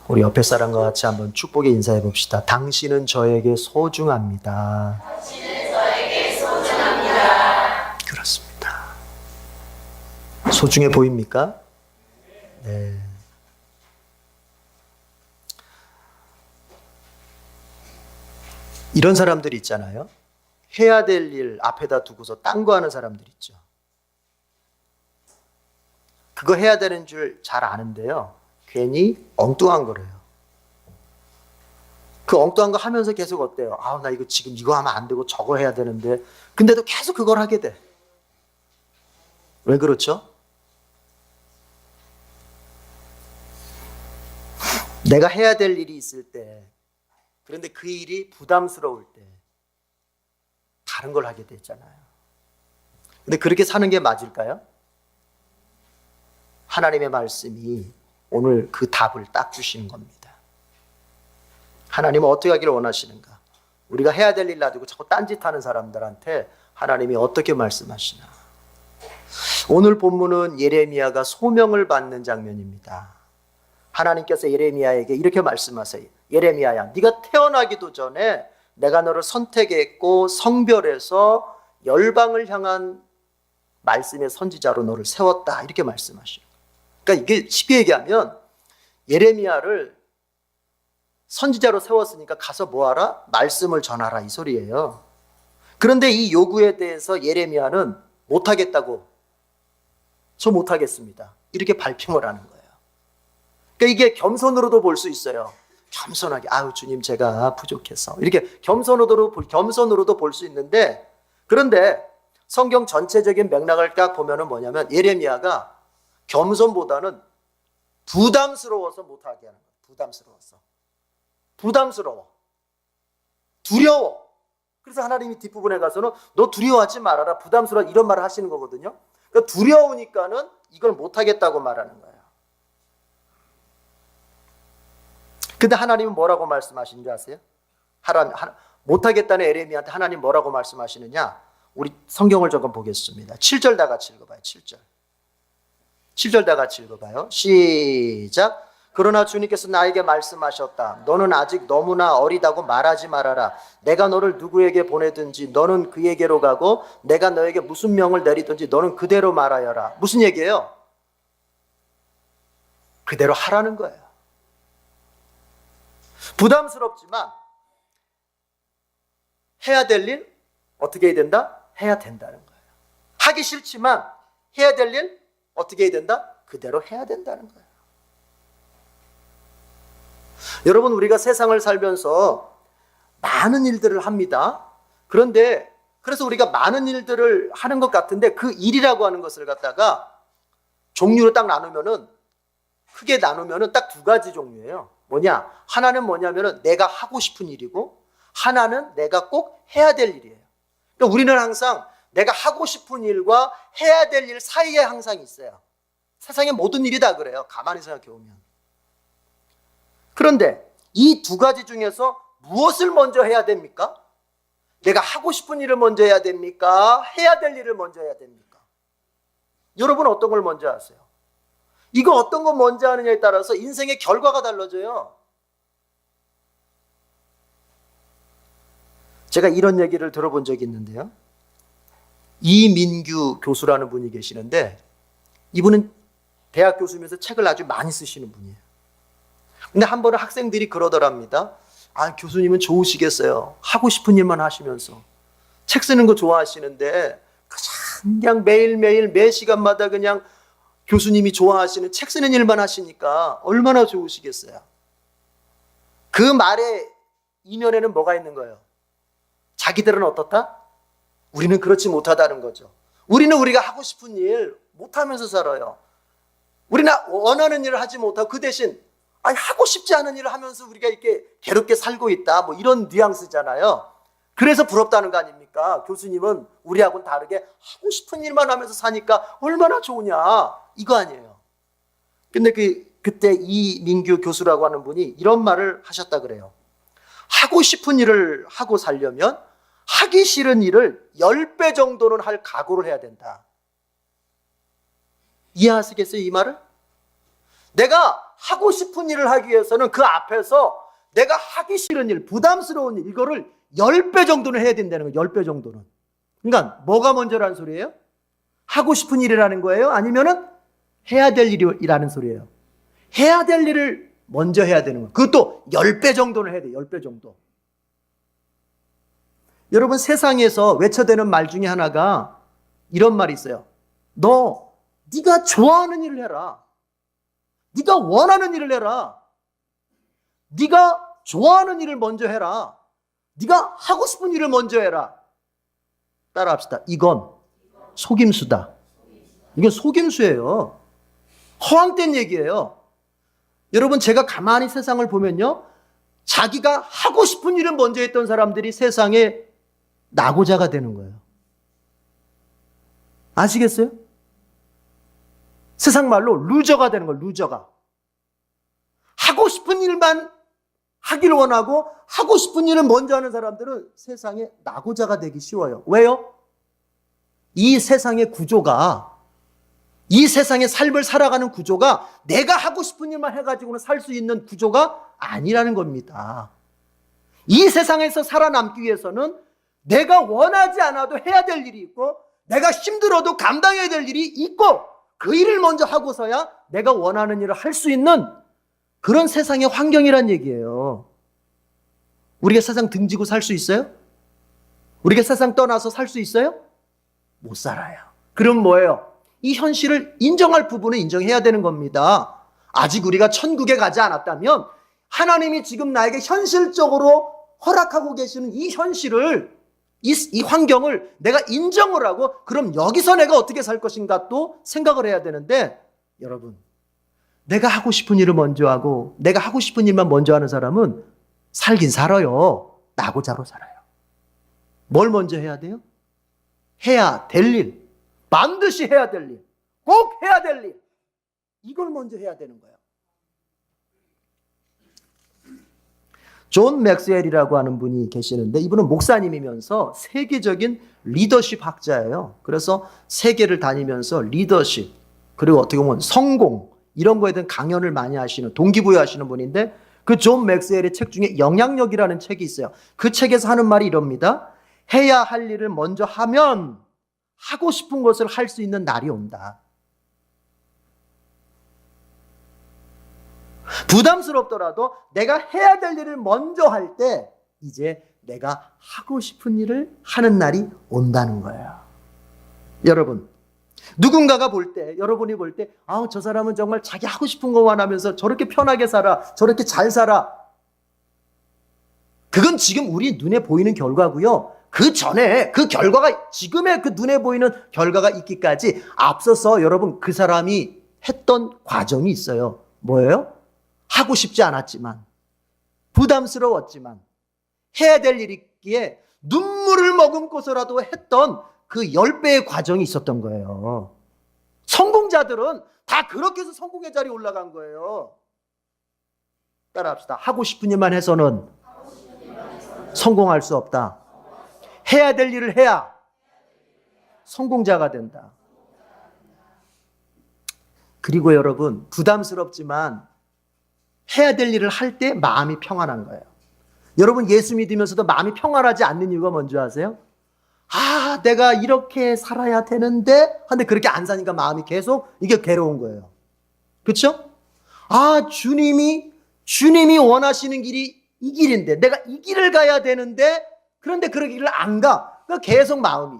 우리 옆에 사람과 같이 한번 축복의 인사해 봅시다. 당신은 저에게 소중합니다. 당신은 저에게 소중합니다. 그렇습니다. 소중해 보입니까? 네. 이런 사람들이 있잖아요. 해야 될 일 앞에다 두고서 딴 거 하는 사람들 있죠. 그거 해야 되는 줄 잘 아는데요. 괜히 엉뚱한 거래요. 그 엉뚱한 거 하면서 계속 어때요? 아, 나 이거 지금 이거 하면 안 되고 저거 해야 되는데. 근데도 계속 그걸 하게 돼. 왜 그렇죠? 내가 해야 될 일이 있을 때, 그런데 그 일이 부담스러울 때 다른 걸 하게 되잖아요. 근데 그렇게 사는 게 맞을까요? 하나님의 말씀이 오늘 그 답을 딱 주시는 겁니다. 하나님은 어떻게 하기를 원하시는가? 우리가 해야 될 일 놔두고 자꾸 딴짓하는 사람들한테 하나님이 어떻게 말씀하시나? 오늘 본문은 예레미야가 소명을 받는 장면입니다. 하나님께서 예레미야에게 이렇게 말씀하세요. 예레미야야, 네가 태어나기도 전에 내가 너를 선택했고 성별해서 열방을 향한 말씀의 선지자로 너를 세웠다. 이렇게 말씀하시는 거예요. 그러니까 이게 쉽게 얘기하면 예레미야를 선지자로 세웠으니까 가서 뭐하라? 말씀을 전하라 이 소리예요. 그런데 이 요구에 대해서 예레미야는 못하겠다고, 저 못하겠습니다, 이렇게 발뺌을 하는 거예요. 그러니까 이게 겸손으로도 볼 수 있어요. 겸손하게, 아유 주님 제가 부족해서, 이렇게 겸손으로도 볼 수 있는데, 그런데 성경 전체적인 맥락을 딱 보면은 뭐냐면 예레미야가 겸손보다는 부담스러워서 못하게 하는 거예요. 부담스러워, 두려워. 그래서 하나님이 뒷부분에 가서는 너 두려워하지 말아라, 부담스러워, 이런 말을 하시는 거거든요. 그러니까 두려우니까는 이걸 못하겠다고 말하는 거예요. 근데 하나님은 뭐라고 말씀하시는 줄 아세요? 못하겠다는 예레미야한테 하나님 뭐라고 말씀하시느냐? 우리 성경을 조금 보겠습니다. 7절 다 같이 읽어봐요. 7절 다 같이 읽어봐요. 시작. 그러나 주님께서 나에게 말씀하셨다. 너는 아직 너무나 어리다고 말하지 말아라. 내가 너를 누구에게 보내든지 너는 그에게로 가고 내가 너에게 무슨 명을 내리든지 너는 그대로 말하여라. 무슨 얘기예요? 그대로 하라는 거예요. 부담스럽지만 해야 될 일 어떻게 해야 된다? 해야 된다는 거예요. 하기 싫지만 해야 될 일 어떻게 해야 된다? 그대로 해야 된다는 거예요. 여러분, 우리가 세상을 살면서 많은 일들을 합니다. 그런데 그래서 우리가 많은 일들을 하는 것 같은데 그 일이라고 하는 것을 갖다가 종류로 딱 나누면은, 크게 나누면은 딱 두 가지 종류예요. 뭐냐? 하나는 뭐냐면은 내가 하고 싶은 일이고, 하나는 내가 꼭 해야 될 일이에요. 그러니까 우리는 항상 내가 하고 싶은 일과 해야 될 일 사이에 항상 있어요. 세상의 모든 일이 다 그래요. 가만히 생각해 보면. 그런데 이 두 가지 중에서 무엇을 먼저 해야 됩니까? 내가 하고 싶은 일을 먼저 해야 됩니까? 해야 될 일을 먼저 해야 됩니까? 여러분 어떤 걸 먼저 하세요? 이거 어떤 거 먼저 하느냐에 따라서 인생의 결과가 달라져요. 제가 이런 얘기를 들어본 적이 있는데요. 이민규 교수라는 분이 계시는데, 이분은 대학 교수면서 책을 아주 많이 쓰시는 분이에요. 근데 한 번은 학생들이 그러더랍니다. 아, 교수님은 좋으시겠어요. 하고 싶은 일만 하시면서 책 쓰는 거 좋아하시는데 그냥 매일매일 매 시간마다 그냥 교수님이 좋아하시는 책 쓰는 일만 하시니까 얼마나 좋으시겠어요. 그 말의 이면에는 뭐가 있는 거예요? 자기들은 어떻다? 우리는 그렇지 못하다는 거죠. 우리는 우리가 하고 싶은 일 못하면서 살아요. 우리는 원하는 일을 하지 못하고 그 대신 하고 싶지 않은 일을 하면서 우리가 이렇게 괴롭게 살고 있다, 뭐 이런 뉘앙스잖아요. 그래서 부럽다는 거 아닙니까? 교수님은 우리하고는 다르게 하고 싶은 일만 하면서 사니까 얼마나 좋으냐, 이거 아니에요. 근데 그때 이민규 교수라고 하는 분이 이런 말을 하셨다 그래요. 하고 싶은 일을 하고 살려면 하기 싫은 일을 10배 정도는 할 각오를 해야 된다. 이해하시겠어요, 이 말을? 내가 하고 싶은 일을 하기 위해서는 그 앞에서 내가 하기 싫은 일, 부담스러운 일, 이거를 10배 정도는 해야 된다는 거예요. 10배 정도는. 그러니까 뭐가 먼저라는 소리예요? 하고 싶은 일이라는 거예요? 아니면은 해야 될 일이라는 소리예요? 해야 될 일을 먼저 해야 되는 거예요. 그것도 10배 정도는 해야 돼요. 10배 정도. 여러분, 세상에서 외쳐대는 말 중에 하나가 이런 말이 있어요. 네가 좋아하는 일을 해라. 네가 원하는 일을 해라. 네가 좋아하는 일을 먼저 해라. 네가 하고 싶은 일을 먼저 해라. 따라합시다. 이건 속임수다. 이건 속임수예요. 허황된 얘기예요. 여러분, 제가 가만히 세상을 보면요, 자기가 하고 싶은 일을 먼저 했던 사람들이 세상에 낙오자가 되는 거예요. 아시겠어요? 세상 말로 루저가 되는 거예요. 루저가. 하고 싶은 일만 하기를 원하고 하고 싶은 일을 먼저 하는 사람들은 세상에 낙오자가 되기 쉬워요. 왜요? 이 세상의 구조가, 이 세상의 삶을 살아가는 구조가 내가 하고 싶은 일만 해가지고는 살 수 있는 구조가 아니라는 겁니다. 이 세상에서 살아남기 위해서는 내가 원하지 않아도 해야 될 일이 있고, 내가 힘들어도 감당해야 될 일이 있고, 그 일을 먼저 하고서야 내가 원하는 일을 할 수 있는 그런 세상의 환경이란 얘기예요. 우리가 세상 등지고 살 수 있어요? 우리가 세상 떠나서 살 수 있어요? 못 살아요. 그럼 뭐예요? 이 현실을 인정할 부분은 인정해야 되는 겁니다. 아직 우리가 천국에 가지 않았다면 하나님이 지금 나에게 현실적으로 허락하고 계시는 이 현실을, 이 환경을 내가 인정을 하고, 그럼 여기서 내가 어떻게 살 것인가 또 생각을 해야 되는데, 여러분, 내가 하고 싶은 일을 먼저 하고 내가 하고 싶은 일만 먼저 하는 사람은 살긴 살아요. 낙오자로 살아요. 뭘 먼저 해야 돼요? 해야 될 일, 반드시 해야 될 일, 꼭 해야 될 일, 이걸 먼저 해야 되는 거예요. 존 맥스웰이라고 하는 분이 계시는데, 이분은 목사님이면서 세계적인 리더십 학자예요. 그래서 세계를 다니면서 리더십, 그리고 어떻게 보면 성공, 이런 거에 대한 강연을 많이 하시는, 동기부여하시는 분인데, 그 존 맥스웰의 책 중에 영향력이라는 책이 있어요. 그 책에서 하는 말이 이럽니다. 해야 할 일을 먼저 하면 하고 싶은 것을 할 수 있는 날이 온다. 부담스럽더라도 내가 해야 될 일을 먼저 할 때 이제 내가 하고 싶은 일을 하는 날이 온다는 거예요. 여러분, 누군가가 볼 때, 여러분이 볼 때, 저 사람은 정말 자기 하고 싶은 것만 하면서 저렇게 편하게 살아, 저렇게 잘 살아. 그건 지금 우리 눈에 보이는 결과고요. 그 전에 그 결과가, 지금의 그 눈에 보이는 결과가 있기까지 앞서서 여러분, 그 사람이 했던 과정이 있어요. 뭐예요? 하고 싶지 않았지만, 부담스러웠지만, 해야 될 일이기에 눈물을 머금고서라도 했던 그 10배의 과정이 있었던 거예요. 성공자들은 다 그렇게 해서 성공의 자리에 올라간 거예요. 따라합시다. 하고 싶은 일만 해서는 성공할 수 없다. 해야 될 일을 해야 성공자가 된다. 그리고 여러분, 부담스럽지만 해야 될 일을 할 때 마음이 평안한 거예요. 여러분, 예수 믿으면서도 마음이 평안하지 않는 이유가 뭔지 아세요? 내가 이렇게 살아야 되는데, 근데 그렇게 안 사니까 마음이 계속 이게 괴로운 거예요. 그렇죠? 주님이 원하시는 길이 이 길인데, 내가 이 길을 가야 되는데, 그런데 그 길을 안 가. 그러니까 계속 마음이.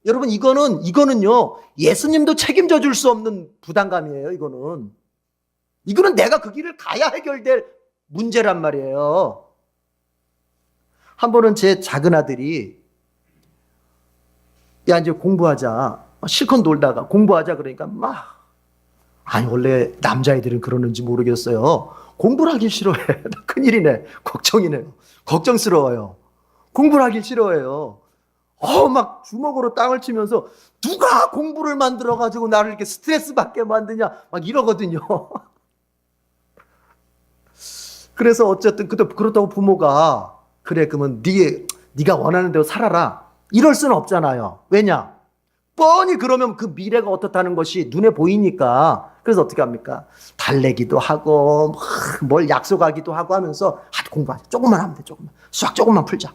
여러분, 이거는요, 예수님도 책임져 줄 수 없는 부담감이에요, 이거는 내가 그 길을 가야 해결될 문제란 말이에요. 한 번은 제 작은 아들이, 야, 이제 공부하자. 실컷 놀다가 공부하자 그러니까 원래 남자애들은 그러는지 모르겠어요. 공부를 하길 싫어해. 큰일이네. 걱정이네요. 걱정스러워요. 공부를 하길 싫어해요. 막 주먹으로 땅을 치면서 누가 공부를 만들어가지고 나를 이렇게 스트레스 받게 만드냐, 막 이러거든요. 그래서 어쨌든 그렇다고 부모가 그래, 그러면 네가 원하는 대로 살아라, 이럴 수는 없잖아요. 왜냐? 뻔히 그러면 그 미래가 어떻다는 것이 눈에 보이니까. 그래서 어떻게 합니까? 달래기도 하고 뭘 약속하기도 하고 하면서 공부하자. 조금만 하면 돼. 조금만. 수학 조금만 풀자.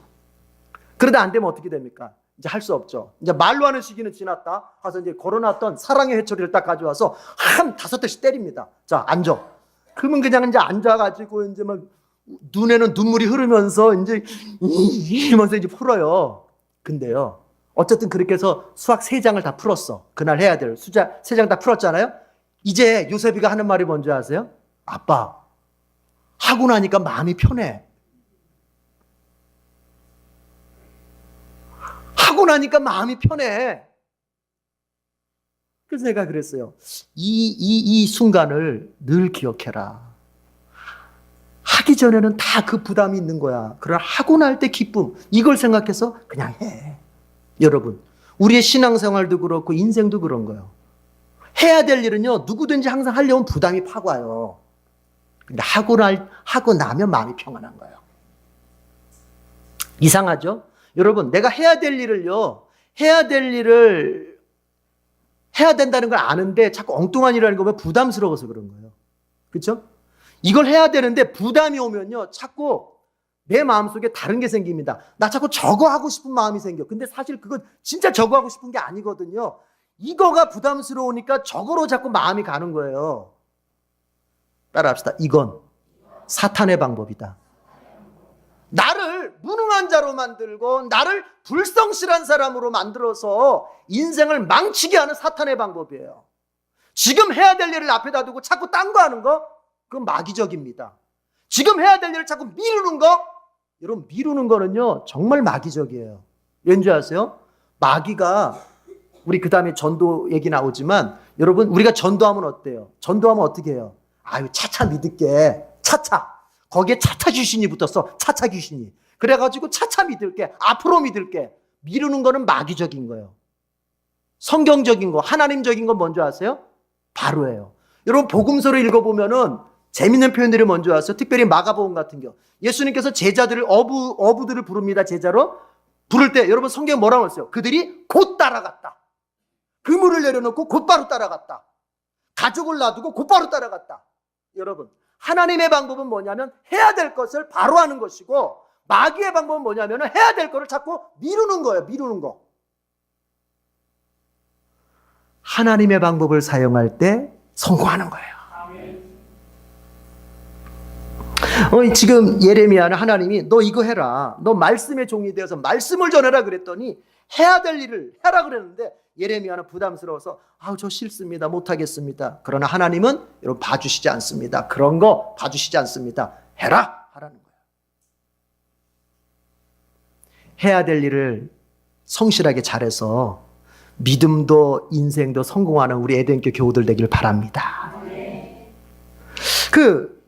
그러다 안 되면 어떻게 됩니까? 이제 할 수 없죠. 이제 말로 하는 시기는 지났다. 가서 이제 걸어놨던 사랑의 회초리를 딱 가져와서 한 5대씩 때립니다. 자, 앉아. 그러면 그냥 이제 앉아가지고 이제 막 눈에는 눈물이 흐르면서 이제 이러면서 이제 풀어요. 근데요. 어쨌든 그렇게 해서 수학 3장을 다 풀었어. 그날 해야 될 수자 3장 다 풀었잖아요. 이제 요셉이가 하는 말이 뭔지 아세요? 아빠, 하고 나니까 마음이 편해. 하고 나니까 마음이 편해. 그래서 내가 그랬어요. 이 순간을 늘 기억해라. 하기 전에는 다 그 부담이 있는 거야. 그러나 하고 날 때 기쁨, 이걸 생각해서 그냥 해. 여러분, 우리의 신앙생활도 그렇고 인생도 그런 거예요. 해야 될 일은요, 누구든지 항상 하려면 부담이 팍 와요. 근데 하고 나면 마음이 평안한 거예요. 이상하죠? 여러분, 내가 해야 될 일을요, 해야 된다는 걸 아는데 자꾸 엉뚱한 일을 하는 거 보면 부담스러워서 그런 거예요. 그렇죠? 이걸 해야 되는데 부담이 오면요, 자꾸 내 마음속에 다른 게 생깁니다. 나 자꾸 저거 하고 싶은 마음이 생겨. 근데 사실 그건 진짜 저거 하고 싶은 게 아니거든요. 이거가 부담스러우니까 저거로 자꾸 마음이 가는 거예요. 따라합시다. 이건 사탄의 방법이다. 나를 무능한 자로 만들고 나를 불성실한 사람으로 만들어서 인생을 망치게 하는 사탄의 방법이에요. 지금 해야 될 일을 앞에다 두고 자꾸 딴 거 하는 거, 그건 마귀적입니다. 지금 해야 될 일을 자꾸 미루는 거, 여러분, 미루는 거는요 정말 마귀적이에요. 왠지 아세요? 마귀가, 우리 그 다음에 전도 얘기 나오지만, 여러분, 우리가 전도하면 어때요? 전도하면 어떻게 해요? 아유, 차차 믿을게. 차차. 거기에 차차 귀신이 붙었어. 차차 귀신이. 그래가지고 차차 믿을게. 앞으로 믿을게. 미루는 거는 마귀적인 거예요. 성경적인 거, 하나님적인 건 뭔지 아세요? 바로예요. 여러분, 복음서를 읽어보면은 재밌는 표현들이 뭔지 아세요? 특별히 마가복음 같은 경. 예수님께서 제자들을, 어부들을 부릅니다. 제자로. 부를 때 여러분 성경 뭐라고 했어요? 그들이 곧 따라갔다. 그물을 내려놓고 곧바로 따라갔다. 가족을 놔두고 곧바로 따라갔다. 여러분, 하나님의 방법은 뭐냐면 해야 될 것을 바로 하는 것이고, 마귀의 방법은 뭐냐면 해야 될 것을 자꾸 미루는 거예요. 미루는 거. 하나님의 방법을 사용할 때 성공하는 거예요. 지금 예레미야는 하나님이 너 이거 해라. 너 말씀의 종이 되어서 말씀을 전해라 그랬더니 해야 될 일을 해라 그랬는데 예레미야는 부담스러워서 저 싫습니다. 못하겠습니다. 그러나 하나님은 여러분 봐주시지 않습니다. 그런 거 봐주시지 않습니다. 해라 하라는 거예요. 해야 될 일을 성실하게 잘해서 믿음도 인생도 성공하는 우리 에덴교 교우들 되길 바랍니다.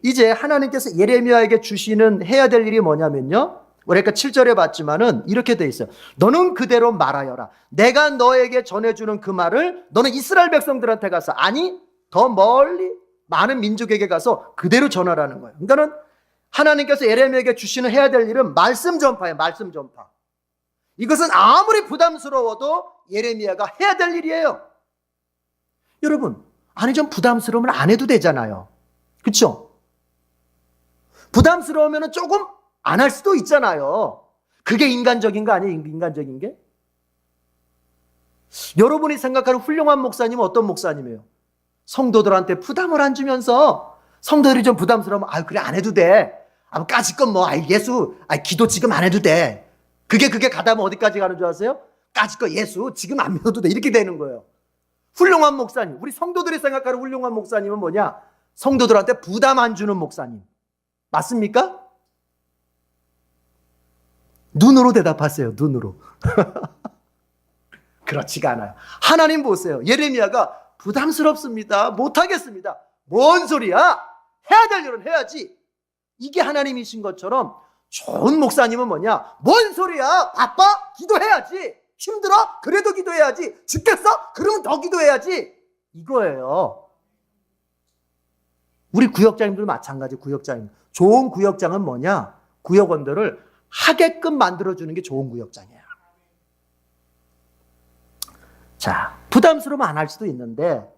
이제 하나님께서 예레미야에게 주시는 해야 될 일이 뭐냐면요, 우리가 7절에 봤지만은 이렇게 돼 있어요. 너는 그대로 말하여라. 내가 너에게 전해주는 그 말을 너는 이스라엘 백성들한테 가서, 아니 더 멀리 많은 민족에게 가서 그대로 전하라는 거예요. 그러니까는 하나님께서 예레미야에게 주시는 해야 될 일은 말씀 전파예요. 말씀 전파. 이것은 아무리 부담스러워도 예레미야가 해야 될 일이에요. 여러분, 아니 좀 부담스러우면 안 해도 되잖아요. 그렇죠? 부담스러우면 조금 안 할 수도 있잖아요. 그게 인간적인 거 아니에요? 인간적인 게? 여러분이 생각하는 훌륭한 목사님은 어떤 목사님이에요? 성도들한테 부담을 안 주면서 성도들이 좀 부담스러우면 그래 안 해도 돼. 까짓 건 예수 기도 지금 안 해도 돼. 그게 가다 보면 어디까지 가는 줄 아세요? 까짓 거 예수 지금 안 믿어도 돼. 이렇게 되는 거예요. 훌륭한 목사님, 우리 성도들이 생각하는 훌륭한 목사님은 뭐냐? 성도들한테 부담 안 주는 목사님. 맞습니까? 눈으로 대답하세요. 눈으로. 그렇지가 않아요. 하나님 보세요. 예레미야가 부담스럽습니다. 못하겠습니다. 뭔 소리야? 해야 될 일은 해야지. 이게 하나님이신 것처럼 좋은 목사님은 뭐냐? 뭔 소리야? 바빠? 기도해야지. 힘들어? 그래도 기도해야지. 죽겠어? 그러면 더 기도해야지. 이거예요. 우리 구역장님들 마찬가지. 구역장님. 좋은 구역장은 뭐냐? 구역원들을 하게끔 만들어주는 게 좋은 구역장이에요. 자, 부담스러우면 안 할 수도 있는데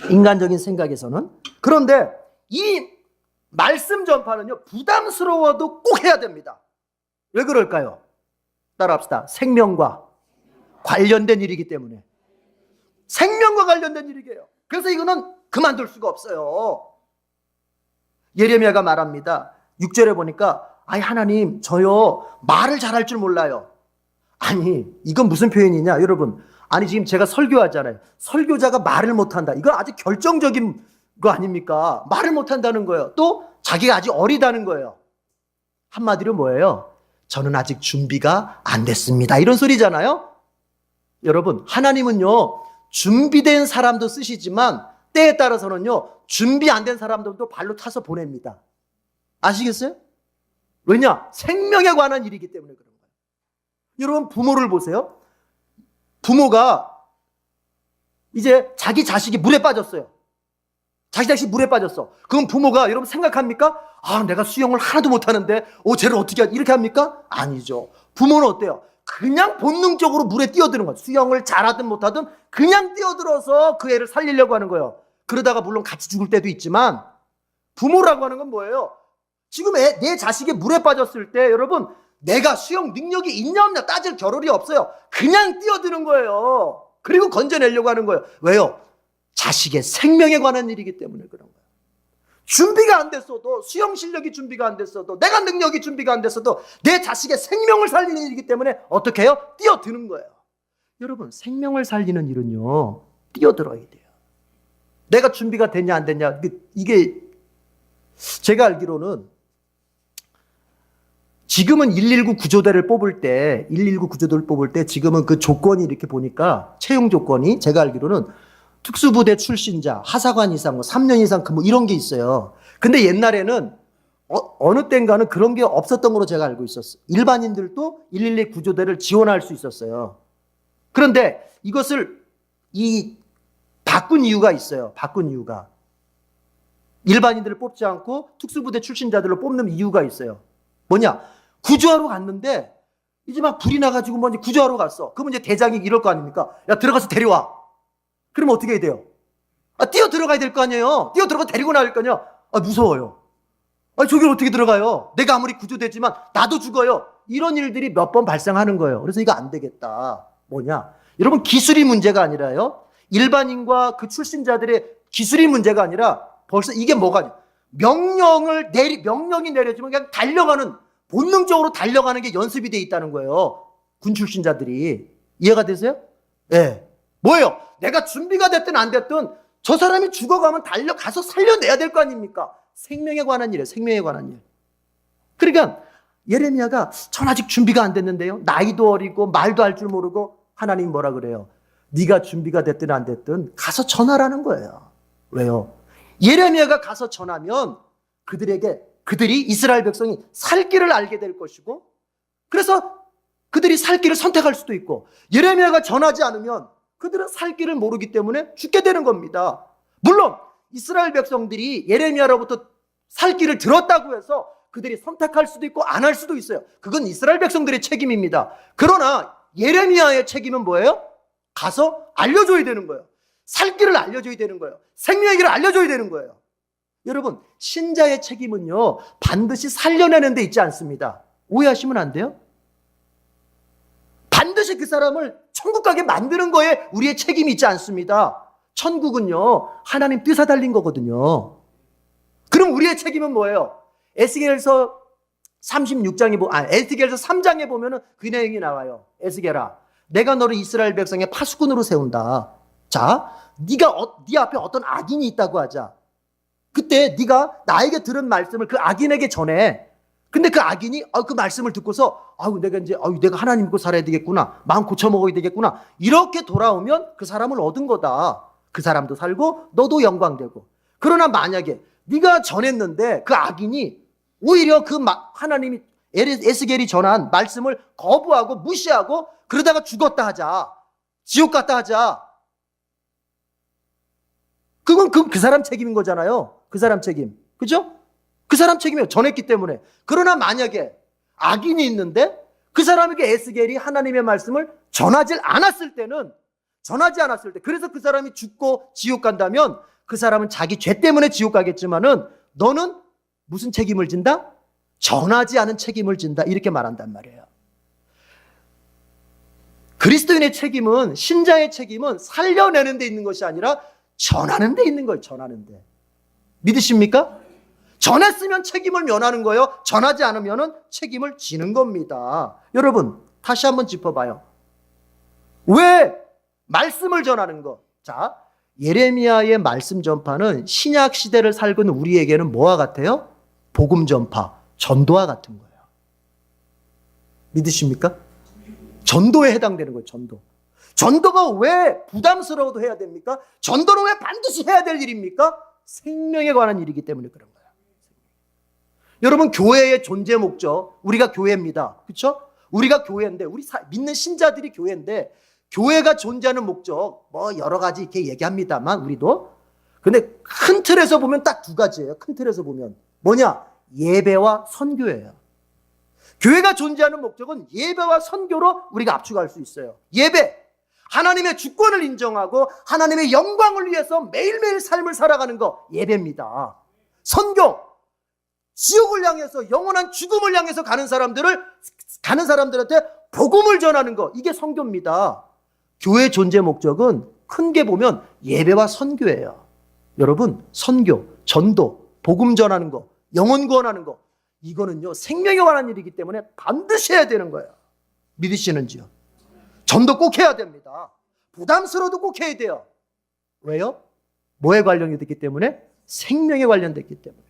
인간적인 생각에서는. 그런데 이 말씀 전파는요, 부담스러워도 꼭 해야 됩니다. 왜 그럴까요? 따라합시다. 생명과 관련된 일이기 때문에. 생명과 관련된 일이에요. 그래서 이거는 그만둘 수가 없어요. 예레미야가 말합니다. 6절에 보니까 아니 하나님 저요 말을 잘할 줄 몰라요. 아니 이건 무슨 표현이냐 여러분. 아니 지금 제가 설교하잖아요. 설교자가 말을 못한다. 이건 아주 결정적인 거 아닙니까? 말을 못한다는 거예요. 또 자기가 아직 어리다는 거예요. 한마디로 뭐예요? 저는 아직 준비가 안 됐습니다. 이런 소리잖아요. 여러분 하나님은요 준비된 사람도 쓰시지만 때에 따라서는요 준비 안 된 사람들도 발로 타서 보냅니다. 아시겠어요? 왜냐? 생명에 관한 일이기 때문에 그런 거예요. 여러분 부모를 보세요. 부모가 이제 자기 자식이 물에 빠졌어요. 자기 자식이 물에 빠졌어. 그럼 부모가 여러분 생각합니까? 아 내가 수영을 하나도 못하는데 쟤를 어떻게 하지? 이렇게 합니까? 아니죠. 부모는 어때요? 그냥 본능적으로 물에 뛰어드는 거예요. 수영을 잘하든 못하든 그냥 뛰어들어서 그 애를 살리려고 하는 거예요. 그러다가 물론 같이 죽을 때도 있지만 부모라고 하는 건 뭐예요? 지금 내 자식이 물에 빠졌을 때 여러분 내가 수영 능력이 있냐 없냐 따질 겨를이 없어요. 그냥 뛰어드는 거예요. 그리고 건져내려고 하는 거예요. 왜요? 자식의 생명에 관한 일이기 때문에 그런 거예요. 준비가 안 됐어도 수영 실력이 준비가 안 됐어도 내가 능력이 준비가 안 됐어도 내 자식의 생명을 살리는 일이기 때문에 어떻게 해요? 뛰어드는 거예요. 여러분 생명을 살리는 일은요 뛰어들어야 돼요. 내가 준비가 됐냐 안 됐냐 이게 제가 알기로는 지금은 119 구조대를 뽑을 때 119 구조대를 뽑을 때 지금은 그 조건이 이렇게 보니까 채용 조건이 제가 알기로는 특수부대 출신자 하사관 이상 뭐 3년 이상 근무 이런 게 있어요. 근데 옛날에는 어느 때인가는 그런 게 없었던 걸로 제가 알고 있었어요. 일반인들도 112 구조대를 지원할 수 있었어요. 그런데 이것을 바꾼 이유가 있어요. 바꾼 이유가. 일반인들을 뽑지 않고 특수부대 출신자들로 뽑는 이유가 있어요. 뭐냐? 구조하러 갔는데 이제 막 불이 나가지고 뭐 이제 구조하러 갔어. 그러면 이제 대장이 이럴 거 아닙니까? 야 들어가서 데려와. 그러면 어떻게 해야 돼요? 뛰어 들어가야 될 거 아니에요. 뛰어 들어가 데리고 나갈 거 아니에요. 무서워요. 저길 어떻게 들어가요? 내가 아무리 구조되지만 나도 죽어요. 이런 일들이 몇 번 발생하는 거예요. 그래서 이거 안 되겠다. 뭐냐? 여러분 기술이 문제가 아니라요. 일반인과 그 출신자들의 기술이 문제가 아니라 벌써 이게 뭐가 명령이 내려지면 그냥 달려가는 본능적으로 달려가는 게 연습이 돼 있다는 거예요. 군 출신자들이. 이해가 되세요? 네. 뭐예요? 내가 준비가 됐든 안 됐든 저 사람이 죽어가면 달려가서 살려내야 될 거 아닙니까? 생명에 관한 일이에요. 생명에 관한 일. 그러니까 예레미야가 전 아직 준비가 안 됐는데요. 나이도 어리고 말도 할 줄 모르고 하나님 뭐라 그래요? 네가 준비가 됐든 안 됐든 가서 전하라는 거예요. 왜요? 예레미야가 가서 전하면 그들이 이스라엘 백성이 살 길을 알게 될 것이고 그래서 그들이 살 길을 선택할 수도 있고 예레미야가 전하지 않으면 그들은 살 길을 모르기 때문에 죽게 되는 겁니다. 물론 이스라엘 백성들이 예레미야로부터 살 길을 들었다고 해서 그들이 선택할 수도 있고 안 할 수도 있어요. 그건 이스라엘 백성들의 책임입니다. 그러나 예레미야의 책임은 뭐예요? 가서 알려줘야 되는 거예요. 살 길을 알려줘야 되는 거예요. 생명의 길을 알려줘야 되는 거예요. 여러분 신자의 책임은요 반드시 살려내는 데 있지 않습니다. 오해하시면 안 돼요. 반드시 그 사람을 천국 가게 만드는 거에 우리의 책임이 있지 않습니다. 천국은요 하나님 뜻에 달린 거거든요. 그럼 우리의 책임은 뭐예요? 에스겔서 3장에 보면은 그 내용이 나와요. 에스겔아, 내가 너를 이스라엘 백성의 파수꾼으로 세운다. 자, 네 앞에 어떤 악인이 있다고 하자. 그때 네가 나에게 들은 말씀을 그 악인에게 전해. 근데 그 악인이 그 말씀을 듣고서 내가 하나님 믿고 살아야 되겠구나. 마음 고쳐 먹어야 되겠구나. 이렇게 돌아오면 그 사람을 얻은 거다. 그 사람도 살고 너도 영광되고. 그러나 만약에 네가 전했는데 그 악인이 오히려 하나님이 에스겔이 전한 말씀을 거부하고 무시하고 그러다가 죽었다 하자. 지옥 갔다 하자. 그건 그 사람 책임인 거잖아요. 그 사람 책임. 그죠? 그 사람 책임이에요. 전했기 때문에. 그러나 만약에 악인이 있는데 그 사람에게 에스겔이 하나님의 말씀을 전하지 않았을 때 그래서 그 사람이 죽고 지옥 간다면 그 사람은 자기 죄 때문에 지옥 가겠지만은 너는 무슨 책임을 진다? 전하지 않은 책임을 진다. 이렇게 말한단 말이에요. 그리스도인의 책임은, 신자의 책임은 살려내는 데 있는 것이 아니라 전하는 데 있는 거예요. 전하는 데. 믿으십니까? 전했으면 책임을 면하는 거예요. 전하지 않으면 책임을 지는 겁니다. 여러분, 다시 한번 짚어봐요. 왜 말씀을 전하는 거? 자, 예레미야의 말씀 전파는 신약 시대를 살고 있는 우리에게는 뭐와 같아요? 복음 전파, 전도와 같은 거예요. 믿으십니까? 전도에 해당되는 거예요. 전도. 전도가 왜 부담스러워도 해야 됩니까? 전도는 왜 반드시 해야 될 일입니까? 생명에 관한 일이기 때문에 그런 거예요. 여러분, 교회의 존재 목적, 우리가 교회입니다. 그렇죠? 우리가 교회인데, 우리 믿는 신자들이 교회인데, 교회가 존재하는 목적 뭐 여러 가지 이렇게 얘기합니다만 우리도, 근데 큰 틀에서 보면 딱 두 가지예요. 큰 틀에서 보면 뭐냐? 예배와 선교예요. 교회가 존재하는 목적은 예배와 선교로 우리가 압축할 수 있어요. 예배, 하나님의 주권을 인정하고 하나님의 영광을 위해서 매일매일 삶을 살아가는 거 예배입니다. 선교, 지옥을 향해서, 영원한 죽음을 향해서 가는 사람들한테 복음을 전하는 거, 이게 선교입니다. 교회 존재 목적은 큰 게 보면 예배와 선교예요. 여러분, 선교, 전도, 복음 전하는 거, 영혼 구원하는 거, 이거는요 생명에 관한 일이기 때문에 반드시 해야 되는 거예요. 믿으시는지요? 전도 꼭 해야 됩니다. 부담스러워도 꼭 해야 돼요. 왜요? 뭐에 관련이 됐기 때문에? 생명에 관련됐기 때문에.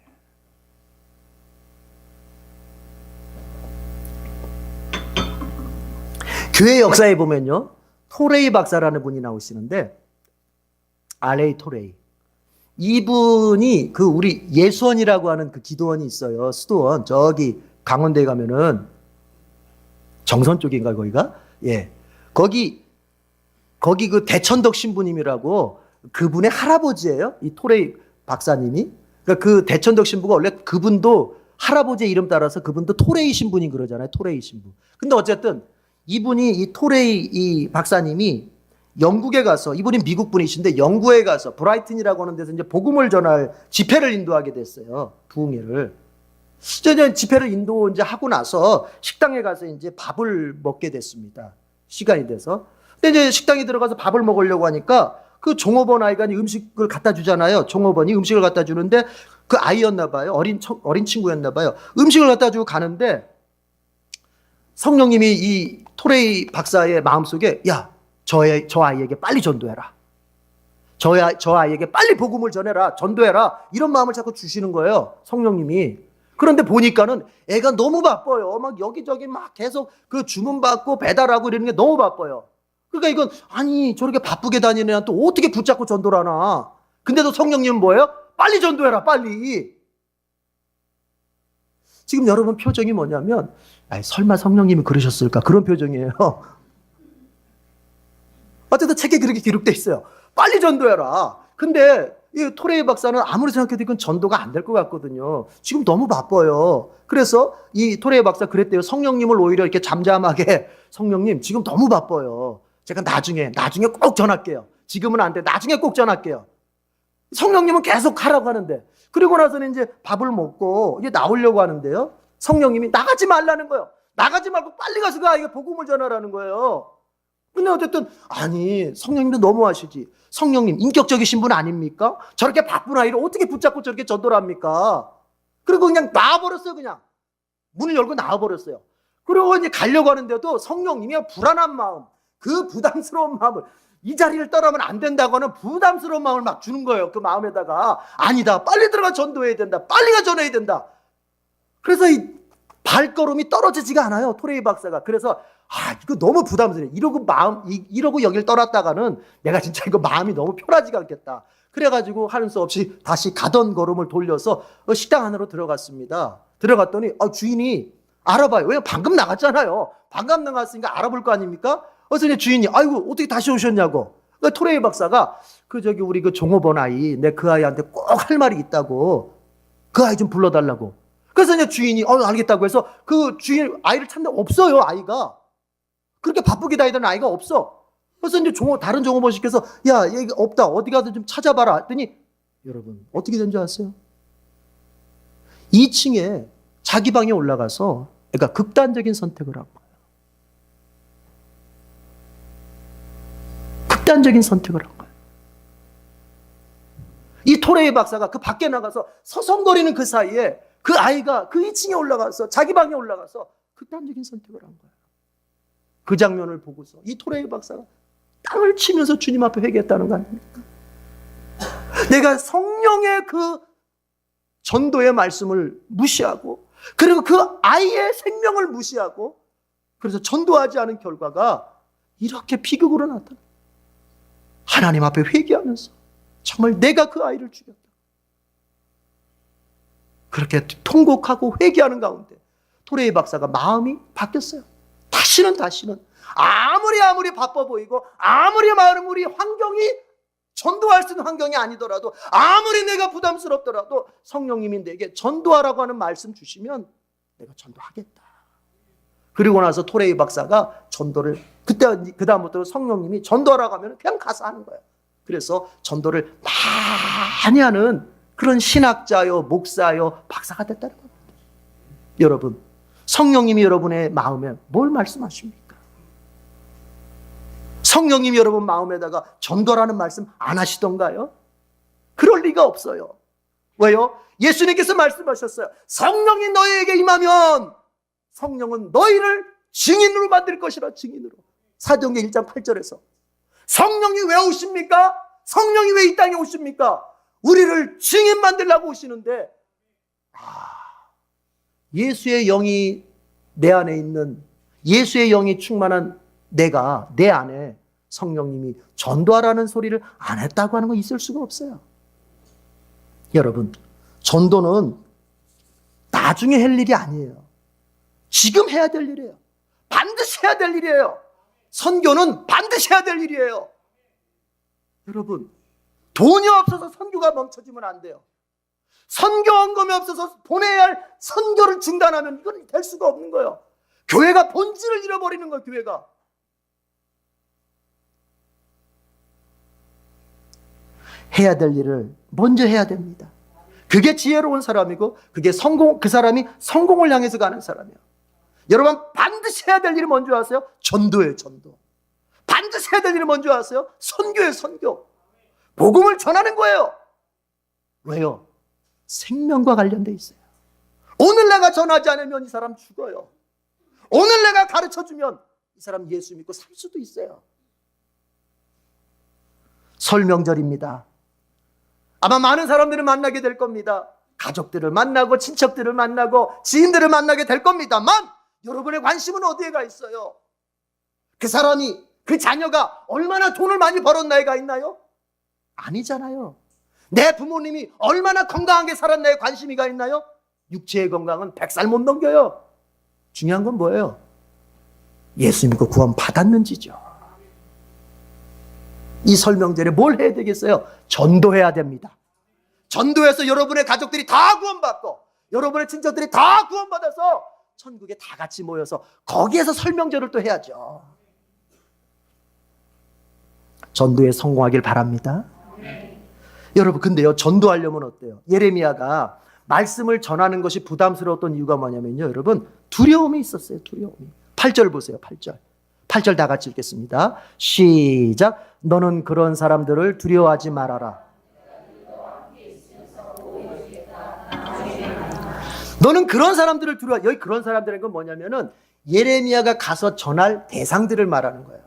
교회 역사에 보면요, 토레이 박사라는 분이 나오시는데, R.A. 토레이. 이분이 그 우리 예수원이라고 하는 그 기도원이 있어요. 수도원. 저기 강원도에 가면은 정선 쪽인가 거기가? 예. 거기 그 대천덕 신부님이라고 그분의 할아버지예요. 이 토레이 박사님이. 그러니까 그 대천덕 신부가 원래 그분도 할아버지의 이름 따라서 그분도 토레이 신부님 그러잖아요. 토레이 신부. 근데 어쨌든 이분이 이 토레이 이 박사님이 영국에 가서, 이분이 미국 분이신데 영국에 가서 브라이튼이라고 하는 데서 이제 복음을 전할 집회를 인도하게 됐어요. 부흥회를. 이제 집회를 인도 이제 하고 나서 식당에 가서 이제 밥을 먹게 됐습니다. 시간이 돼서. 근데 이제 식당에 들어가서 밥을 먹으려고 하니까 그 종업원 아이가 음식을 갖다 주잖아요. 종업원이 음식을 갖다 주는데 그 아이였나 봐요. 어린 친구였나 봐요. 음식을 갖다 주고 가는데 성령님이 이 토레이 박사의 마음속에, 야, 저 아이에게 빨리 전도해라. 저 아이에게 빨리 복음을 전해라. 전도해라. 이런 마음을 자꾸 주시는 거예요. 성령님이. 그런데 보니까는 애가 너무 바빠요. 막 여기저기 막 계속 그 주문받고 배달하고 이러는 게 너무 바빠요. 그러니까 이건, 아니, 저렇게 바쁘게 다니는 애한테 어떻게 붙잡고 전도를 하나. 근데도 성령님은 뭐예요? 빨리 전도해라, 빨리. 지금 여러분 표정이 뭐냐면, 아이, 설마 성령님이 그러셨을까? 그런 표정이에요. 어쨌든 책에 그렇게 기록돼 있어요. 빨리 전도해라. 근데 이 토레이 박사는 아무리 생각해도 이건 전도가 안 될 것 같거든요. 지금 너무 바빠요. 그래서 이 토레이 박사 그랬대요. 성령님을 오히려 이렇게 잠잠하게, 성령님 지금 너무 바빠요. 제가 나중에 꼭 전할게요. 지금은 안 돼. 나중에 꼭 전할게요. 성령님은 계속 하라고 하는데, 그리고 나서는 이제 밥을 먹고 이제 나오려고 하는데요. 성령님이 나가지 말라는 거예요. 나가지 말고 빨리 가서 그 아이가 복음을 전하라는 거예요. 근데 어쨌든, 아니, 성령님도 너무하시지. 성령님 인격적이신 분 아닙니까? 저렇게 바쁜 아이를 어떻게 붙잡고 저렇게 전도를 합니까? 그리고 그냥 나와버렸어요. 그냥 문을 열고 나와버렸어요. 그리고 이제 가려고 하는데도 성령님이 불안한 마음, 그 부담스러운 마음을, 이 자리를 떠나면 안 된다고 하는 부담스러운 마음을 막 주는 거예요. 그 마음에다가, 아니다, 빨리 들어가 전도해야 된다, 빨리 가 전해야 된다. 그래서 이 발걸음이 떨어지지가 않아요, 토레이 박사가. 그래서 이거 너무 부담스러워. 이러고 여길 떠났다가는 내가 진짜 이거 마음이 너무 편하지가 않겠다. 그래가지고 하는 수 없이 다시 가던 걸음을 돌려서 식당 안으로 들어갔습니다. 들어갔더니 주인이 알아봐요. 왜냐면 방금 나갔잖아요. 방금 나갔으니까 알아볼 거 아닙니까? 그래서 이제 주인이, 아이고, 어떻게 다시 오셨냐고. 그러니까 토레이 박사가 우리 그 종업원 아이, 내 그 아이한테 꼭 할 말이 있다고. 그 아이 좀 불러달라고. 그래서 이제 주인이, 알겠다고 해서 그 주인 아이를 찾는데 없어요, 아이가. 그렇게 바쁘게 다니던 아이가 없어. 그래서 이제 다른 종업원 시켜서, 야, 얘가 없다. 어디 가서 좀 찾아봐라. 했더니 여러분 어떻게 된 줄 아세요? 2층에 자기 방에 올라가서 그러니까 극단적인 선택을 한 거예요. 극단적인 선택을 한 거예요. 이 토레이 박사가 그 밖에 나가서 서성거리는 그 사이에 그 아이가 그 2층에 올라가서 자기 방에 올라가서 극단적인 선택을 한 거예요. 그 장면을 보고서 이 토레이 박사가 땅을 치면서 주님 앞에 회개했다는 거 아닙니까? 내가 성령의 그 전도의 말씀을 무시하고 그리고 그 아이의 생명을 무시하고 그래서 전도하지 않은 결과가 이렇게 비극으로 나타나. 하나님 앞에 회개하면서 정말 내가 그 아이를 죽였다. 그렇게 통곡하고 회개하는 가운데 토레이 박사가 마음이 바뀌었어요. 다시는 아무리 바빠 보이고 아무리 환경이 전도할 수 있는 환경이 아니더라도 아무리 내가 부담스럽더라도 성령님이 내게 전도하라고 하는 말씀 주시면 내가 전도하겠다. 그리고 나서 토레이 박사가 전도를 그 다음부터 성령님이 전도하라고 하면 그냥 가서 하는 거예요. 그래서 전도를 많이 하는 그런 신학자요, 목사요, 박사가 됐다는 겁니다. 여러분, 성령님이 여러분의 마음에 뭘 말씀하십니까? 성령님이 여러분 마음에다가 전도라는 말씀 안 하시던가요? 그럴 리가 없어요. 왜요? 예수님께서 말씀하셨어요. 성령이 너희에게 임하면 성령은 너희를 증인으로 만들 것이라. 증인으로. 사도행전 1장 8절에서 성령이 왜 오십니까? 성령이 왜 이 땅에 오십니까? 우리를 증인 만들려고 오시는데 예수의 영이 내 안에 있는 예수의 영이 충만한 내가 내 안에 성령님이 전도하라는 소리를 안 했다고 하는 거 있을 수가 없어요. 여러분, 전도는 나중에 할 일이 아니에요. 지금 해야 될 일이에요. 반드시 해야 될 일이에요. 선교는 반드시 해야 될 일이에요. 여러분, 돈이 없어서 선교가 멈춰지면 안 돼요. 선교 헌금이 없어서 보내야 할 선교를 중단하면 이건 될 수가 없는 거예요. 교회가 본질을 잃어버리는 거예요. 교회가. 해야 될 일을 먼저 해야 됩니다. 그게 지혜로운 사람이고 그 사람이 성공을 향해서 가는 사람이에요. 여러분, 반드시 해야 될 일을 먼저 하세요. 전도예요. 전도. 반드시 해야 될 일을 먼저 하세요. 선교예요. 선교. 복음을 전하는 거예요. 왜요? 생명과 관련돼 있어요. 오늘 내가 전하지 않으면 이 사람 죽어요. 오늘 내가 가르쳐주면 이 사람 예수 믿고 살 수도 있어요. 설 명절입니다. 아마 많은 사람들을 만나게 될 겁니다. 가족들을 만나고 친척들을 만나고 지인들을 만나게 될 겁니다만 여러분의 관심은 어디에 가 있어요? 그 사람이 그 자녀가 얼마나 돈을 많이 벌었나에가 있나요? 아니잖아요. 내 부모님이 얼마나 건강하게 살았나에 관심이 가 있나요? 육체의 건강은 100살 못 넘겨요. 중요한 건 뭐예요? 예수 믿고 구원 받았는지죠. 이 설명절에 뭘 해야 되겠어요? 전도해야 됩니다. 전도해서 여러분의 가족들이 다 구원받고 여러분의 친척들이 다 구원받아서 천국에 다 같이 모여서 거기에서 설명절을 또 해야죠. 전도에 성공하길 바랍니다. 여러분, 근데요, 전도하려면 어때요? 예레미야가 말씀을 전하는 것이 부담스러웠던 이유가 뭐냐면요, 여러분, 두려움이 있었어요. 두려움이. 8절 보세요. 8절 다 같이 읽겠습니다. 시작. 너는 그런 사람들을 두려워하지 말아라. 너는 그런 사람들을 두려워. 여기 그런 사람들인 건 뭐냐면은 예레미야가 가서 전할 대상들을 말하는 거예요.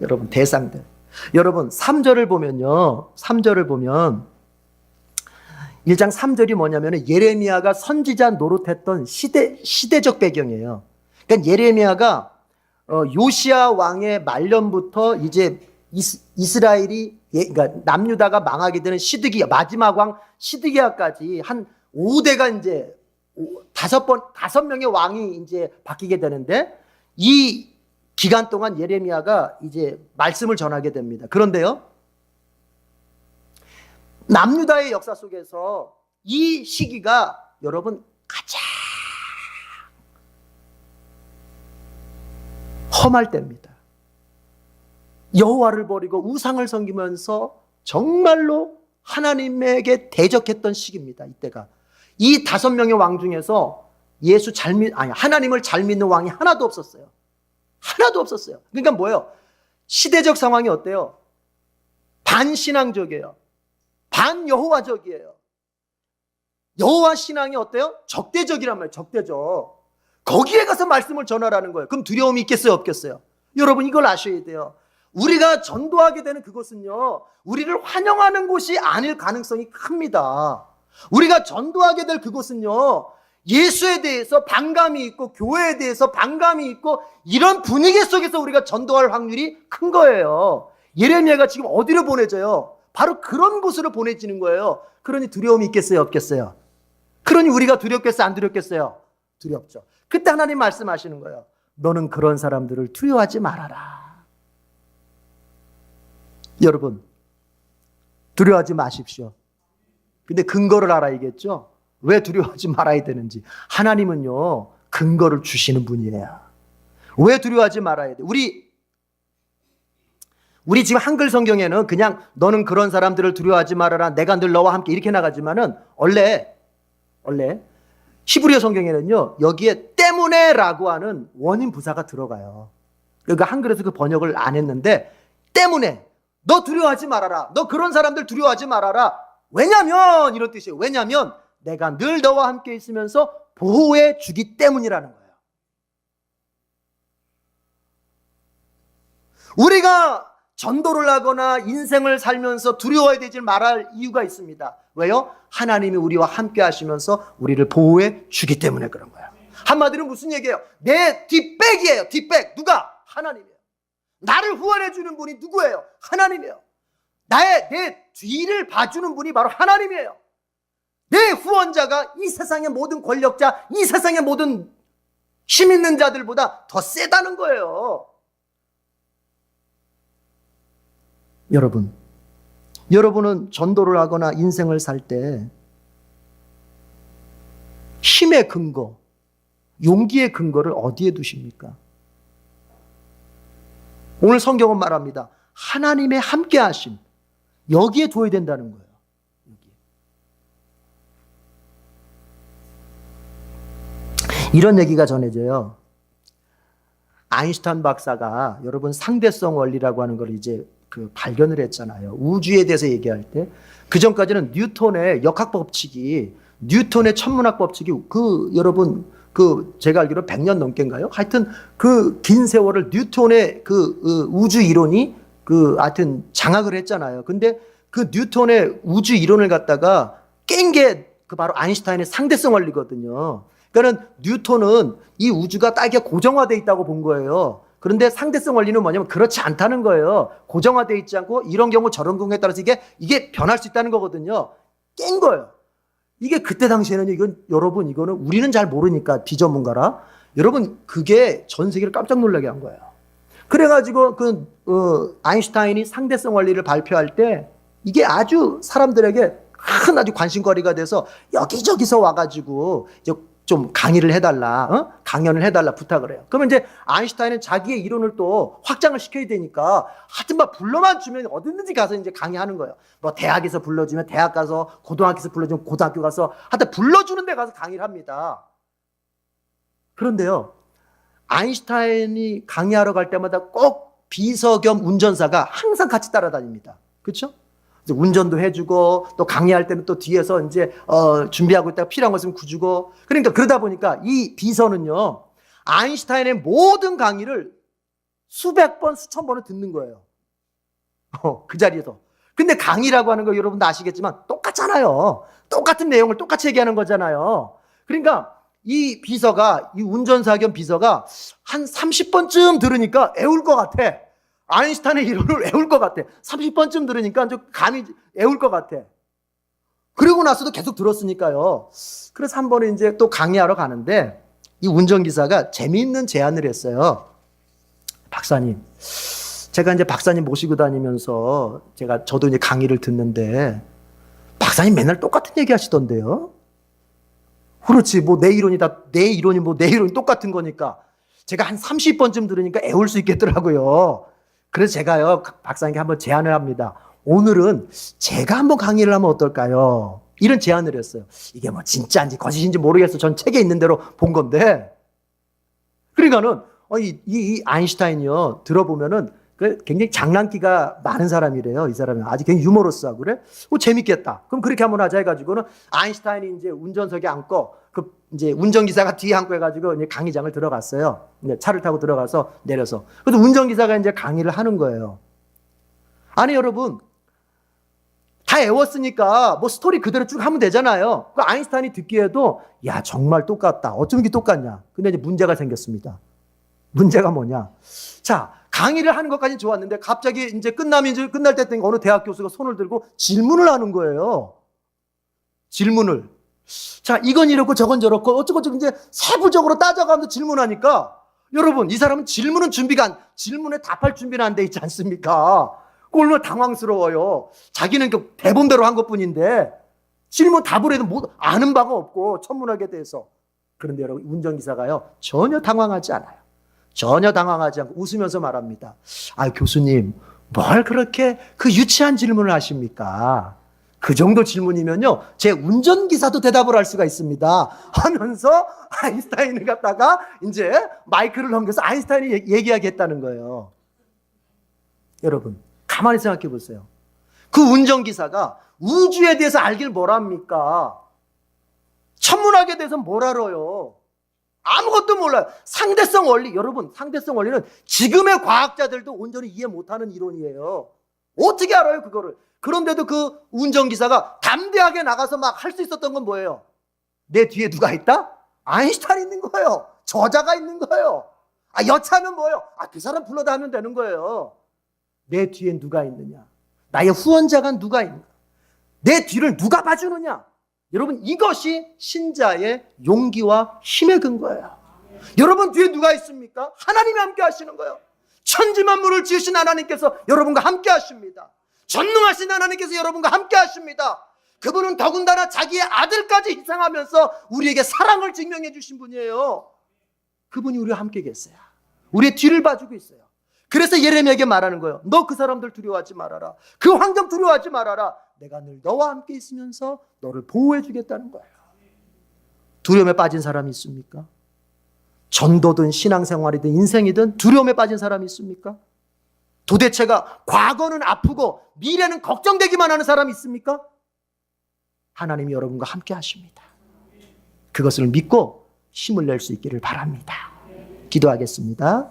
여러분, 대상들. 여러분, 3절을 보면요. 3절을 보면 1장 3절이 뭐냐면은 예레미야가 선지자 노릇했던 시대적 배경이에요. 그러니까 예레미야가 요시야 왕의 말년부터 이제 이스라엘이 그러니까 남유다가 망하게 되는 마지막 왕 시드기야까지 한 5대가 이제 5명의 왕이 이제 바뀌게 되는데 이 기간 동안 예레미야가 이제 말씀을 전하게 됩니다. 그런데요, 남유다의 역사 속에서 이 시기가 여러분 가장 험할 때입니다. 여호와를 버리고 우상을 섬기면서 정말로 하나님에게 대적했던 시기입니다. 이때가. 이 5명의 왕 중에서 하나님을 잘 믿는 왕이 하나도 없었어요. 하나도 없었어요. 그러니까 뭐예요? 시대적 상황이 어때요? 반신앙적이에요. 반여호와적이에요. 여호와 신앙이 어때요? 적대적이란 말이에요. 적대적. 거기에 가서 말씀을 전하라는 거예요. 그럼 두려움이 있겠어요? 없겠어요? 여러분 이걸 아셔야 돼요. 우리가 전도하게 되는 그곳은요, 우리를 환영하는 곳이 아닐 가능성이 큽니다. 우리가 전도하게 될 그곳은요, 예수에 대해서 반감이 있고 교회에 대해서 반감이 있고 이런 분위기 속에서 우리가 전도할 확률이 큰 거예요. 예레미야가 지금 어디로 보내져요? 바로 그런 곳으로 보내지는 거예요. 그러니 두려움이 있겠어요? 없겠어요? 그러니 우리가 두렵겠어요? 안 두렵겠어요? 두렵죠. 그때 하나님 말씀하시는 거예요. 너는 그런 사람들을 두려워하지 말아라. 여러분, 두려워하지 마십시오. 근데 근거를 알아야겠죠? 왜 두려워하지 말아야 되는지. 하나님은요, 근거를 주시는 분이에요. 왜 두려워하지 말아야 돼? 우리 지금 한글 성경에는 그냥 너는 그런 사람들을 두려워하지 말아라. 내가 늘 너와 함께 이렇게 나가지만은 원래 히브리어 성경에는요, 여기에 때문에라고 하는 원인 부사가 들어가요. 그러니까 한글에서 그 번역을 안 했는데 때문에 너 두려워하지 말아라. 너 그런 사람들 두려워하지 말아라. 왜냐면 이런 뜻이에요. 왜냐면 내가 늘 너와 함께 있으면서 보호해 주기 때문이라는 거예요. 우리가 전도를 하거나 인생을 살면서 두려워해야 되지 말할 이유가 있습니다. 왜요? 하나님이 우리와 함께 하시면서 우리를 보호해 주기 때문에 그런 거예요. 한마디로 무슨 얘기예요? 내 뒷백이에요. 뒷백. 누가? 하나님이에요. 나를 후원해 주는 분이 누구예요? 하나님이에요. 내 뒤를 봐주는 분이 바로 하나님이에요. 내 후원자가 이 세상의 모든 권력자, 이 세상의 모든 힘 있는 자들보다 더 세다는 거예요. 여러분은 전도를 하거나 인생을 살 때 힘의 근거, 용기의 근거를 어디에 두십니까? 오늘 성경은 말합니다. 하나님의 함께하심, 여기에 둬야 된다는 거예요. 여기에. 이런 얘기가 전해져요. 아인슈타인 박사가 여러분 상대성 원리라고 하는 걸 이제 발견을 했잖아요. 우주에 대해서 얘기할 때. 그 전까지는 뉴턴의 역학 법칙이, 뉴턴의 천문학 법칙이 여러분 제가 알기로 100년 넘게인가요? 하여튼 그 긴 세월을 뉴턴의 우주 이론이 하여튼 장악을 했잖아요. 근데 그 뉴턴의 우주 이론을 갖다가 깬 게 바로 아인슈타인의 상대성 원리거든요. 그러니까 뉴턴은 이 우주가 딱 이렇게 고정화되어 있다고 본 거예요. 그런데 상대성 원리는 뭐냐면 그렇지 않다는 거예요. 고정화되어 있지 않고 이런 경우 저런 경우에 따라서 이게 변할 수 있다는 거거든요. 깬 거예요. 이게 그때 당시에는 여러분 이거는 우리는 잘 모르니까 비전문가라. 여러분 그게 전 세계를 깜짝 놀라게 한 거예요. 그래가지고 아인슈타인이 상대성 원리를 발표할 때 이게 아주 사람들에게 큰 아주 관심거리가 돼서 여기저기서 와가지고 이제 좀 강의를 해달라, 강연을 해달라 부탁을 해요. 그러면 이제 아인슈타인은 자기의 이론을 또 확장을 시켜야 되니까 하여튼 막 불러만 주면 어디든지 가서 이제 강의하는 거예요. 뭐 대학에서 불러주면 대학 가서, 고등학교에서 불러주면 고등학교 가서 하여튼 불러주는 데 가서 강의를 합니다. 그런데요, 아인슈타인이 강의하러 갈 때마다 꼭 비서 겸 운전사가 항상 같이 따라다닙니다. 그렇죠? 운전도 해주고 또 강의할 때는 또 뒤에서 이제 준비하고 있다가 필요한 거 있으면 구주고. 그러니까 그러다 보니까 이 비서는요, 아인슈타인의 모든 강의를 수백 번, 수천 번을 듣는 거예요. 그 자리에서. 근데 강의라고 하는 거 여러분도 아시겠지만 똑같잖아요. 똑같은 내용을 똑같이 얘기하는 거잖아요. 그러니까 이 비서가, 이 운전사 겸 비서가 한 30번쯤 들으니까 애울 것 같아. 아인슈타인의 이론을 애울 것 같아. 30번쯤 들으니까 좀 감이 애울 것 같아. 그리고 나서도 계속 들었으니까요. 그래서 한 번에 이제 또 강의하러 가는데 이 운전기사가 재미있는 제안을 했어요. 박사님, 제가 이제 박사님 모시고 다니면서 저도 이제 강의를 듣는데 박사님 맨날 똑같은 얘기 하시던데요. 그렇지, 뭐 내 이론이 똑같은 거니까 제가 한 30번쯤 들으니까 애울 수 있겠더라고요. 그래서 제가요, 박사님께 한번 제안을 합니다. 오늘은 제가 한번 강의를 하면 어떨까요? 이런 제안을 했어요. 이게 뭐 진짜인지 거짓인지 모르겠어. 전 책에 있는 대로 본 건데. 그러니까는 이 아인슈타인이요, 들어보면은 굉장히 장난기가 많은 사람이래요. 이 사람이 아주 굉장히 유머러스하고 그래. 재밌겠다. 그럼 그렇게 한번 하자 해가지고는 아인슈타인이 이제 운전석에 앉고 이제 운전기사가 뒤에 앉고 해가지고 이제 강의장을 들어갔어요. 차를 타고 들어가서 내려서. 그래서 운전기사가 이제 강의를 하는 거예요. 아니 여러분, 다 외웠으니까 뭐 스토리 그대로 쭉 하면 되잖아요. 그 아인슈타인이 듣기에도 야 정말 똑같다. 어쩜 이렇게 똑같냐. 근데 이제 문제가 생겼습니다. 문제가 뭐냐. 자, 강의를 하는 것까지는 좋았는데 갑자기 이제 끝날 때 되니까 어느 대학 교수가 손을 들고 질문을 하는 거예요. 질문을. 자, 이건 이렇고 저건 저렇고 어쩌고저쩌고 이제 세부적으로 따져가면서 질문하니까 여러분, 이 사람은 질문에 답할 준비는 안 돼 있지 않습니까? 그 얼마나 당황스러워요. 자기는 그 대본대로 한 것뿐인데 질문 답을 해도 뭐 아는 바가 없고 천문학에 대해서. 그런데 여러분, 운전기사가요 전혀 당황하지 않아요. 전혀 당황하지 않고 웃으면서 말합니다. 아, 교수님, 뭘 그렇게 그 유치한 질문을 하십니까? 그 정도 질문이면요, 제 운전기사도 대답을 할 수가 있습니다. 하면서 아인슈타인을 갖다가 이제 마이크를 넘겨서 아인슈타인이 얘기하겠다는 거예요. 여러분, 가만히 생각해 보세요. 그 운전기사가 우주에 대해서 알길 뭘 합니까? 천문학에 대해서 뭘 알아요? 아무것도 몰라요. 상대성 원리, 여러분, 상대성 원리는 지금의 과학자들도 온전히 이해 못하는 이론이에요. 어떻게 알아요, 그거를? 그런데도 그 운전기사가 담대하게 나가서 막 할 수 있었던 건 뭐예요? 내 뒤에 누가 있다? 아인슈타인 있는 거예요. 저자가 있는 거예요. 아, 여차하면 뭐예요? 아, 그 사람 불러다 하면 되는 거예요. 내 뒤에 누가 있느냐? 나의 후원자가 누가 있느냐? 내 뒤를 누가 봐주느냐? 여러분, 이것이 신자의 용기와 힘의 근거예요. 여러분 뒤에 누가 있습니까? 하나님이 함께 하시는 거예요. 천지만물을 지으신 하나님께서 여러분과 함께 하십니다. 전능하신 하나님께서 여러분과 함께 하십니다. 그분은 더군다나 자기의 아들까지 희생하면서 우리에게 사랑을 증명해 주신 분이에요. 그분이 우리와 함께 계세요. 우리의 뒤를 봐주고 있어요. 그래서 예레미야에게 말하는 거예요. 너 그 사람들 두려워하지 말아라. 그 환경 두려워하지 말아라. 내가 늘 너와 함께 있으면서 너를 보호해 주겠다는 거예요. 두려움에 빠진 사람이 있습니까? 전도든 신앙생활이든 인생이든 두려움에 빠진 사람이 있습니까? 도대체가 과거는 아프고 미래는 걱정되기만 하는 사람이 있습니까? 하나님이 여러분과 함께 하십니다. 그것을 믿고 힘을 낼 수 있기를 바랍니다. 기도하겠습니다.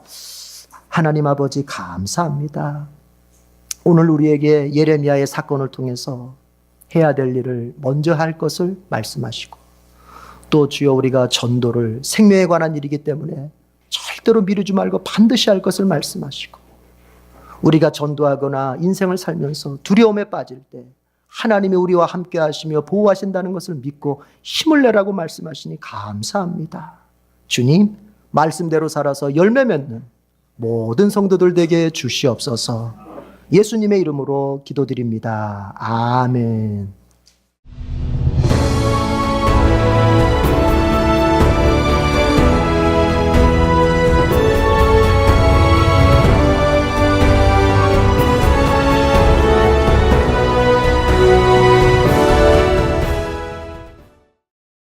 하나님 아버지, 감사합니다. 오늘 우리에게 예레미야의 사건을 통해서 해야 될 일을 먼저 할 것을 말씀하시고, 또 주여 우리가 전도를 생명에 관한 일이기 때문에 절대로 미루지 말고 반드시 할 것을 말씀하시고, 우리가 전도하거나 인생을 살면서 두려움에 빠질 때 하나님이 우리와 함께 하시며 보호하신다는 것을 믿고 힘을 내라고 말씀하시니 감사합니다. 주님, 말씀대로 살아서 열매 맺는 모든 성도들 되게 주시옵소서. 예수님의 이름으로 기도드립니다. 아멘.